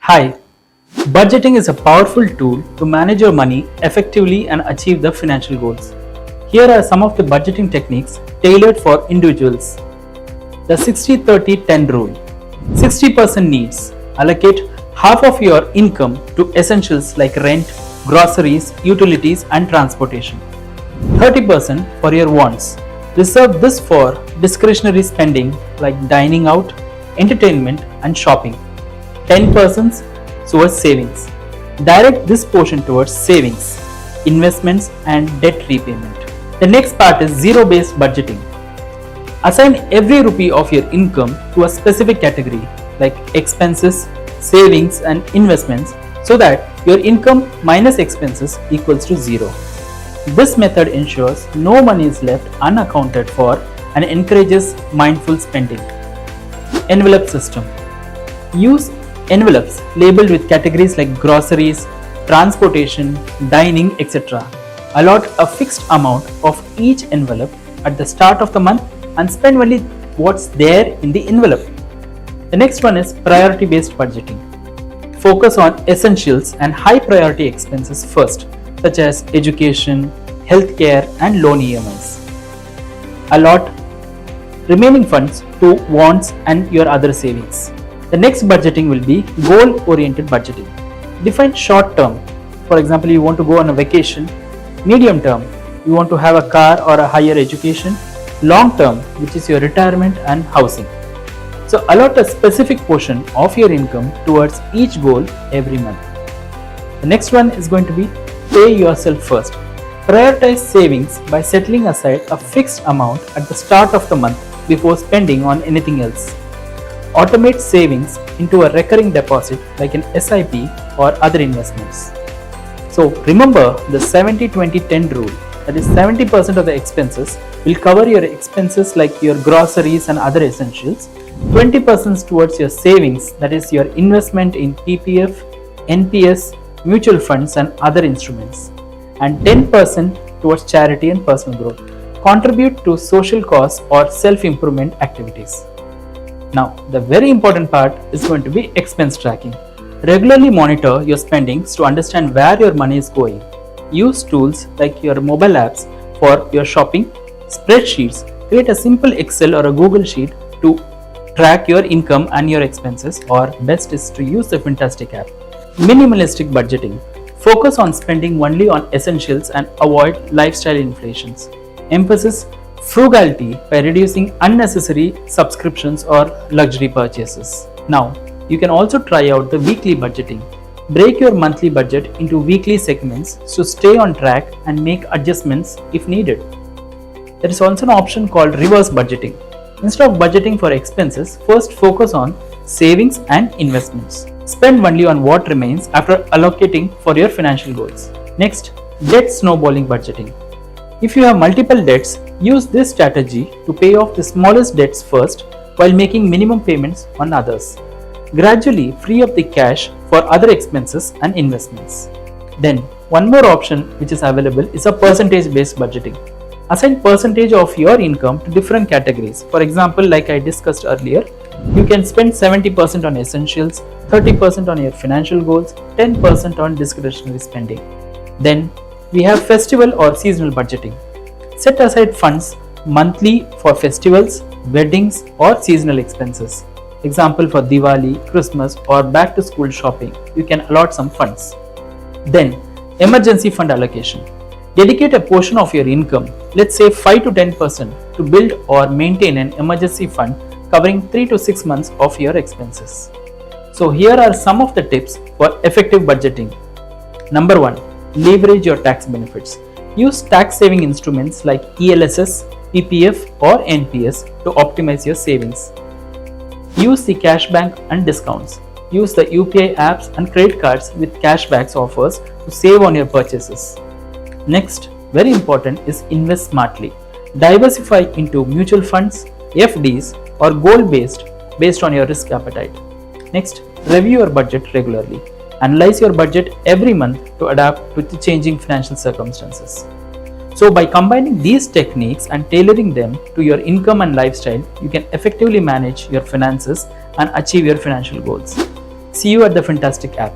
Hi, budgeting is a powerful tool to manage your money effectively and achieve the financial goals. Here are some of the budgeting techniques tailored for individuals. The 60-30-10 rule. 60% needs. Allocate half of your income to essentials like rent, groceries, utilities, and transportation. 30% for your wants. Reserve this for discretionary spending like dining out, entertainment, and shopping. 10% towards savings. Direct this portion towards savings, investments, and debt repayment. The next part is zero-based budgeting. Assign every rupee of your income to a specific category like expenses, savings, and investments so that your income minus expenses equals to zero. This method ensures no money is left unaccounted for and encourages mindful spending. Envelope system. Use envelopes labeled with categories like groceries, transportation, dining, etc. Allot a fixed amount of each envelope at the start of the month and spend only what's there in the envelope. The next one is priority based budgeting. Focus on essentials and high priority expenses first, such as education, healthcare, and loan EMIs. Allot remaining funds to wants and your other savings. The next budgeting will be goal-oriented budgeting. Define short term. For example, you want to go on a vacation. Medium term, you want to have a car or a higher education. Long term, which is your retirement and housing. So allot a specific portion of your income towards each goal every month. The next one is going to be pay yourself first. Prioritize savings by settling aside a fixed amount at the start of the month before spending on anything else. Automate savings into a recurring deposit like an SIP or other investments. So remember the 70-20-10 rule, that is 70% of the expenses will cover your expenses like your groceries and other essentials, 20% towards your savings, that is your investment in PPF, NPS, mutual funds and other instruments, and 10% towards charity and personal growth. Contribute to social cause or self-improvement activities. Now, the very important part is going to be expense tracking. Regularly monitor your spendings to understand where your money is going. Use tools like your mobile apps for your shopping, spreadsheets. Create a simple Excel or a Google sheet to track your income and your expenses, or best is to use the Fintastics app. Minimalistic budgeting. Focus on spending only on essentials and avoid lifestyle inflations. Emphasis frugality by reducing unnecessary subscriptions or luxury purchases. Now, you can also try out the weekly budgeting. Break your monthly budget into weekly segments to stay on track and make adjustments if needed. There is also an option called reverse budgeting. Instead of budgeting for expenses, first focus on savings and investments. Spend only on what remains after allocating for your financial goals. Next, debt snowballing budgeting. If you have multiple debts, use this strategy to pay off the smallest debts first while making minimum payments on others. Gradually free up the cash for other expenses and investments. Then, one more option which is available is a percentage based budgeting. Assign percentage of your income to different categories. For example, like I discussed earlier, you can spend 70% on essentials, 30% on your financial goals, 10% on discretionary spending. Then, we have festival or seasonal budgeting. Set aside funds monthly for festivals, weddings, or seasonal expenses. Example, for Diwali, Christmas, or back to school shopping, you can allot some funds. Then, emergency fund allocation. Dedicate a portion of your income, let's say 5 to 10%, to build or maintain an emergency fund covering 3 to 6 months of your expenses. So here are some of the tips for effective budgeting. Number 1. Leverage your tax benefits. Use tax saving instruments like ELSS, PPF or NPS to optimize your savings. Use the cashback and discounts. Use the UPI apps and credit cards with cashbacks offers to save on your purchases. Next, very important, is invest smartly. Diversify into mutual funds, FDs or goal based on your risk appetite. Next, review your budget regularly. Analyze your budget every month to adapt to the changing financial circumstances. So by combining these techniques and tailoring them to your income and lifestyle, you can effectively manage your finances and achieve your financial goals. See you at the Fintastic app.